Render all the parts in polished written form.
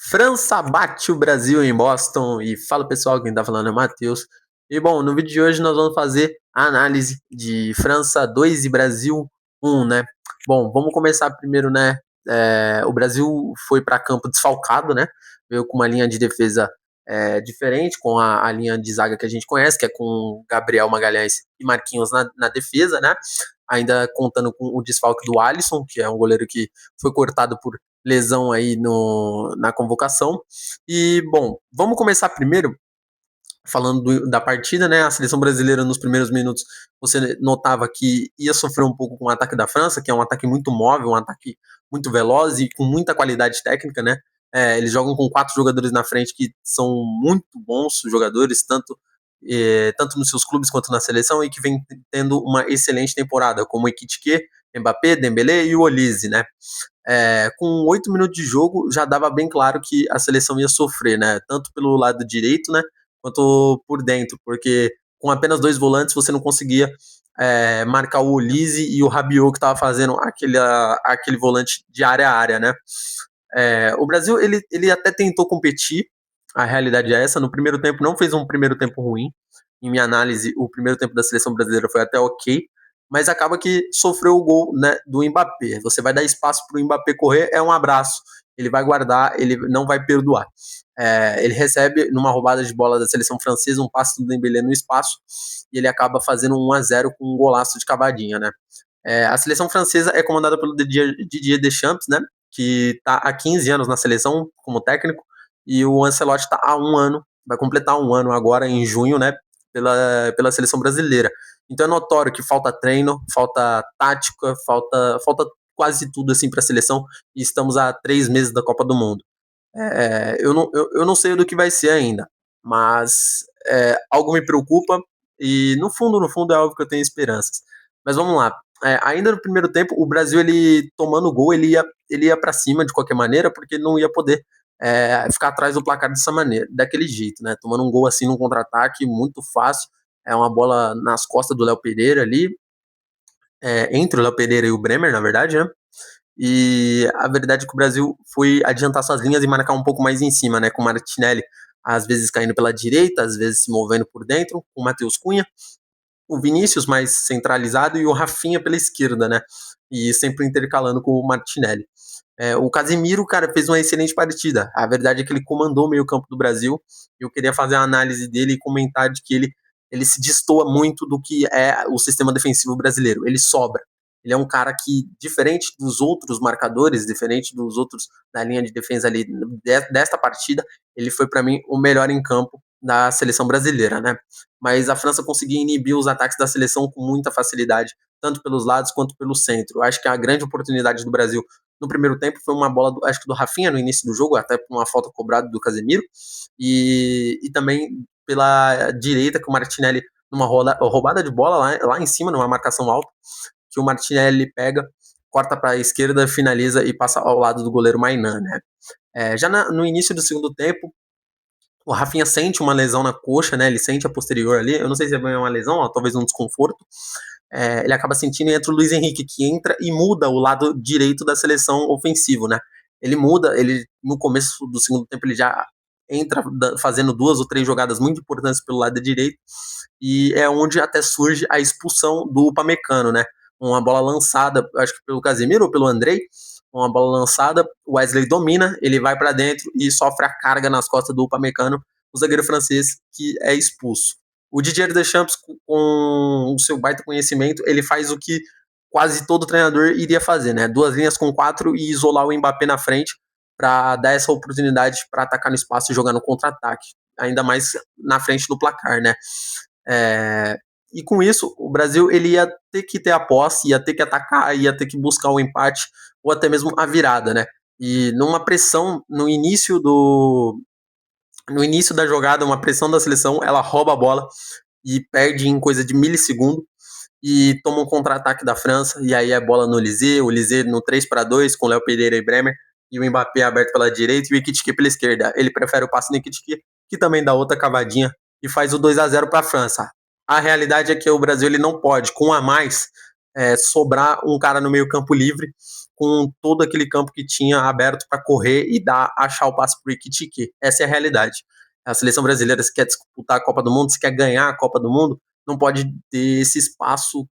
França bate o Brasil em Boston. E fala pessoal, quem tá falando é o Matheus. E bom, no vídeo de hoje nós vamos fazer a análise de França 2 e Brasil 1, né? Bom, vamos começar primeiro, né? O Brasil foi para campo desfalcado, né? Veio com uma linha de defesa diferente, com a linha de zaga que a gente conhece, que é com Gabriel Magalhães e Marquinhos na defesa, né? Ainda contando com o desfalque do Alisson, que é um goleiro que foi cortado por lesão aí na convocação. E, bom, vamos começar primeiro falando da partida, né? A seleção brasileira nos primeiros minutos, você notava que ia sofrer um pouco com o ataque da França, que é um ataque muito móvel, um ataque muito veloz e com muita qualidade técnica, né? Eles jogam com 4 jogadores na frente que são muito bons jogadores, tanto nos seus clubes quanto na seleção, e que vem tendo uma excelente temporada, como o Ekitike, Mbappé, Dembélé e o Olise, né? Com 8 minutos de jogo, já dava bem claro que a seleção ia sofrer, né? Tanto pelo lado direito, né? Quanto por dentro, porque com apenas 2 volantes você não conseguia marcar o Olise e o Rabiot, que estava fazendo aquele volante de área a área, né? O Brasil, ele até tentou competir, a realidade é essa. No primeiro tempo, não fez um primeiro tempo ruim. Em minha análise, o primeiro tempo da seleção brasileira foi até ok, mas acaba que sofreu o gol, né, do Mbappé. Você vai dar espaço para o Mbappé correr, é um abraço. Ele vai guardar, ele não vai perdoar. Ele recebe, numa roubada de bola da seleção francesa, um passe do Dembélé no espaço, e ele acaba fazendo 1-0 com um golaço de cavadinha, né? A seleção francesa é comandada pelo Didier Deschamps, né? Que está há 15 anos na seleção como técnico, e o Ancelotti está há 1 ano, vai completar 1 ano agora em junho, né? Pela seleção brasileira. Então é notório que falta treino, falta tática, falta quase tudo assim para a seleção, e estamos há 3 meses da Copa do Mundo. Eu não sei do que vai ser ainda, mas algo me preocupa, e no fundo é óbvio que eu tenho esperanças. Mas vamos lá. Ainda no primeiro tempo, o Brasil, ele tomando gol, ele ia para cima de qualquer maneira, porque não ia poder ficar atrás do placar dessa maneira, daquele jeito, né? Tomando um gol assim num contra-ataque muito fácil, uma bola nas costas do Léo Pereira ali, entre o Léo Pereira e o Bremer, na verdade, né? E a verdade é que o Brasil foi adiantar suas linhas e marcar um pouco mais em cima, né? Com o Martinelli às vezes caindo pela direita, às vezes se movendo por dentro, com o Matheus Cunha, o Vinícius mais centralizado e o Rafinha pela esquerda, né? E sempre intercalando com o Martinelli. O Casemiro, cara, fez uma excelente partida. A verdade é que ele comandou o meio-campo do Brasil. Eu queria fazer a análise dele e comentar de que ele se destoa muito do que é o sistema defensivo brasileiro. Ele sobra. Ele é um cara que, diferente dos outros marcadores, diferente dos outros da linha de defesa ali desta partida, ele foi para mim o melhor em campo da seleção brasileira, né? Mas a França conseguia inibir os ataques da seleção com muita facilidade, tanto pelos lados quanto pelo centro. Eu acho que a grande oportunidade do Brasil no primeiro tempo foi uma bola, acho que do Rafinha no início do jogo, até por uma falta cobrada do Casemiro, e também pela direita, que o Martinelli, numa roubada de bola lá em cima, numa marcação alta, que o Martinelli pega, corta para a esquerda, finaliza e passa ao lado do goleiro Mainan, né? Já no início do segundo tempo, o Rafinha sente uma lesão na coxa, né? Ele sente a posterior ali. Eu não sei se é uma lesão, ou talvez um desconforto. Ele acaba sentindo, e entra o Luiz Henrique, que entra e muda o lado direito da seleção ofensivo, né? Ele muda, ele no começo do segundo tempo ele já entra fazendo 2 ou 3 jogadas muito importantes pelo lado direito, e é onde até surge a expulsão do Upamecano, né? Uma bola lançada, acho que pelo Casemiro ou pelo Andrei, uma bola lançada, o Wesley domina, ele vai para dentro e sofre a carga nas costas do Upamecano, o zagueiro francês, que é expulso. O Didier Deschamps, com o seu baita conhecimento, ele faz o que quase todo treinador iria fazer, né? 2 linhas com 4 e isolar o Mbappé na frente para dar essa oportunidade para atacar no espaço e jogar no contra-ataque, ainda mais na frente do placar, né? E com isso, o Brasil ele ia ter que ter a posse, ia ter que atacar, ia ter que buscar o empate ou até mesmo a virada, né? E numa pressão no início da jogada, uma pressão da seleção, ela rouba a bola e perde em coisa de milissegundo e toma um contra-ataque da França, e aí a bola no Olise, o Olise no 3-2 com Léo Pereira e Bremer, e o Mbappé aberto pela direita e o Ekitike pela esquerda. Ele prefere o passe no Ekitike, que também dá outra cavadinha e faz o 2-0 para a França. A realidade é que o Brasil ele não pode, com a mais, sobrar um cara no meio campo livre, com todo aquele campo que tinha aberto para correr e achar o passe para o Ekitike. Essa é a realidade. A seleção brasileira, se quer disputar a Copa do Mundo, se quer ganhar a Copa do Mundo, não pode ter esse espaço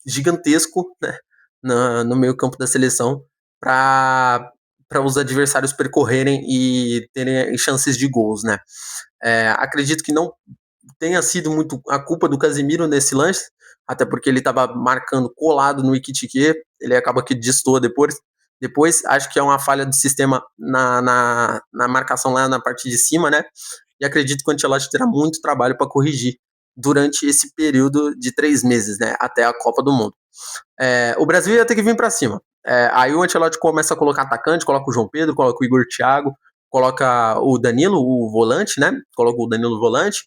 gigantesco, né, no meio campo da seleção para os adversários percorrerem e terem chances de gols, né? Acredito que não tenha sido muito a culpa do Casemiro nesse lance, até porque ele estava marcando colado no Ekitike, ele acaba que destoa depois. Depois, acho que é uma falha do sistema na marcação lá na parte de cima, né? E acredito que o Ancelotti terá muito trabalho para corrigir durante esse período de 3 meses, né? Até a Copa do Mundo. O Brasil ia ter que vir para cima. Aí o Ancelotti começa a colocar atacante, coloca o João Pedro, coloca o Igor Thiago, coloca o Danilo, o volante, né? Coloca o Danilo volante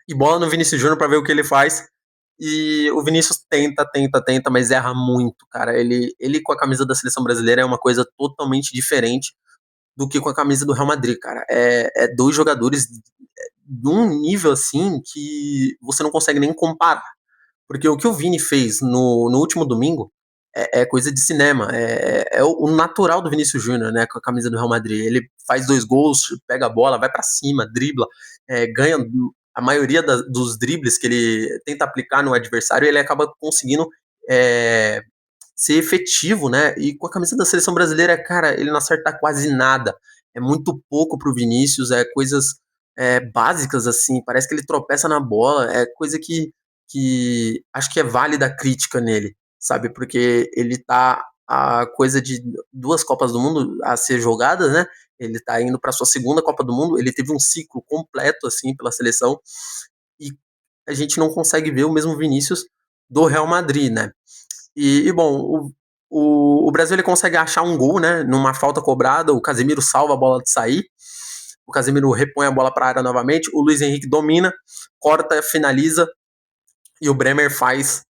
e bola no Vinícius Júnior para ver o que ele faz. E o Vinícius tenta, mas erra muito, cara. Ele com a camisa da seleção brasileira é uma coisa totalmente diferente do que com a camisa do Real Madrid, cara. Dois jogadores de um nível assim que você não consegue nem comparar. Porque o que o Vini fez no último domingo é coisa de cinema. É o natural do Vinícius Júnior, né? Com a camisa do Real Madrid. Ele faz 2 gols, pega a bola, vai para cima, dribla, ganha a maioria dos dribles que ele tenta aplicar no adversário, ele acaba conseguindo ser efetivo, né? E com a camisa da seleção brasileira, cara, ele não acerta quase nada. É muito pouco pro Vinícius, coisas básicas, assim. Parece que ele tropeça na bola, é coisa que acho que é válida a crítica nele, sabe? Porque ele tá a coisa de 2 Copas do Mundo a ser jogadas, né? Ele tá indo para sua segunda Copa do Mundo, ele teve um ciclo completo assim pela seleção e a gente não consegue ver o mesmo Vinícius do Real Madrid, né? Bom, o Brasil ele consegue achar um gol, né? Numa falta cobrada, o Casemiro salva a bola de sair, o Casemiro repõe a bola para a área novamente, o Luiz Henrique domina, corta, finaliza, e o Bremer faz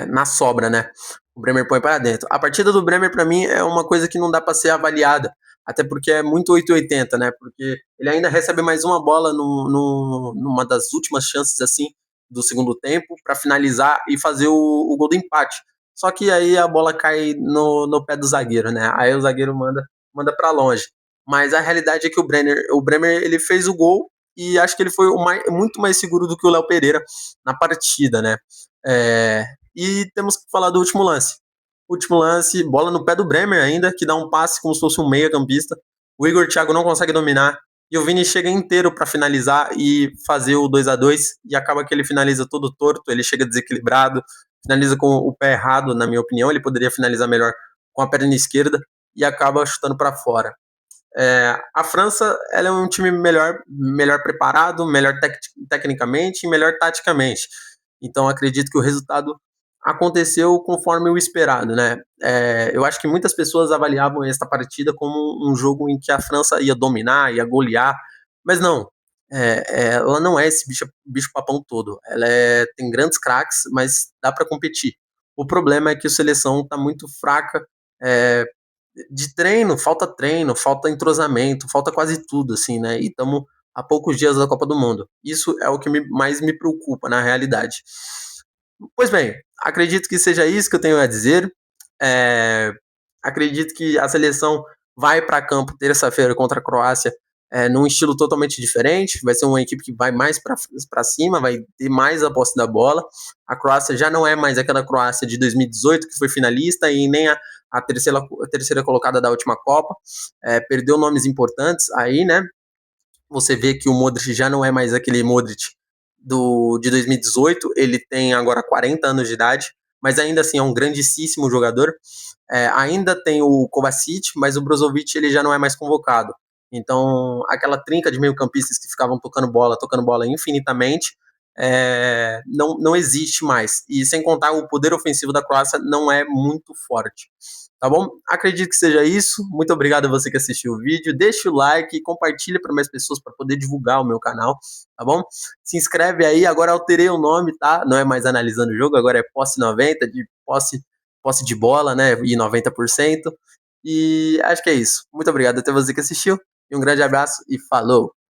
na sobra, né? O Bremer põe para dentro. A partida do Bremer, para mim, é uma coisa que não dá para ser avaliada, até porque é muito 880, né? Porque ele ainda recebe mais uma bola numa das últimas chances, assim, do segundo tempo, para finalizar e fazer o gol do empate. Só que aí a bola cai no pé do zagueiro, né? Aí o zagueiro manda para longe. Mas a realidade é que o Bremer ele fez o gol e acho que ele foi muito mais seguro do que o Léo Pereira na partida, né? E temos que falar do último lance. Último lance, bola no pé do Bremer ainda, que dá um passe como se fosse um meia-campista. O Igor Thiago não consegue dominar. E o Vini chega inteiro para finalizar e fazer o 2-2 e acaba que ele finaliza todo torto, ele chega desequilibrado, finaliza com o pé errado, na minha opinião. Ele poderia finalizar melhor com a perna esquerda e acaba chutando para fora. A França ela é um time melhor preparado, melhor tecnicamente e melhor taticamente. Então acredito que o resultado aconteceu conforme o esperado, né? Eu acho que muitas pessoas avaliavam esta partida como um jogo em que a França ia dominar, ia golear, mas não. Ela não é esse bicho papão todo. Ela tem grandes craques, mas dá para competir. O problema é que a seleção está muito fraca de treino, falta entrosamento, falta quase tudo, assim, né? E estamos a poucos dias da Copa do Mundo. Isso é o que mais me preocupa, na realidade. Pois bem, acredito que seja isso que eu tenho a dizer. Acredito que a seleção vai para campo terça-feira contra a Croácia num estilo totalmente diferente. Vai ser uma equipe que vai mais para cima, vai ter mais a posse da bola. A Croácia já não é mais aquela Croácia de 2018 que foi finalista e nem a terceira colocada da última Copa. Perdeu nomes importantes aí, né? Você vê que o Modric já não é mais aquele Modric de 2018, ele tem agora 40 anos de idade, mas ainda assim é um grandíssimo jogador. Ainda tem o Kovacic, mas o Brozovic ele já não é mais convocado. Então, aquela trinca de meio-campistas que ficavam tocando bola infinitamente, não existe mais. E sem contar, o poder ofensivo da Croácia não é muito forte. Tá bom? Acredito que seja isso. Muito obrigado a você que assistiu o vídeo. Deixa o like e compartilha para mais pessoas para poder divulgar o meu canal, tá bom? Se inscreve aí. Agora alterei o nome, tá? Não é mais analisando o jogo, agora é posse 90, de posse de bola, né? E 90%. E acho que é isso. Muito obrigado a você que assistiu. E um grande abraço e falou!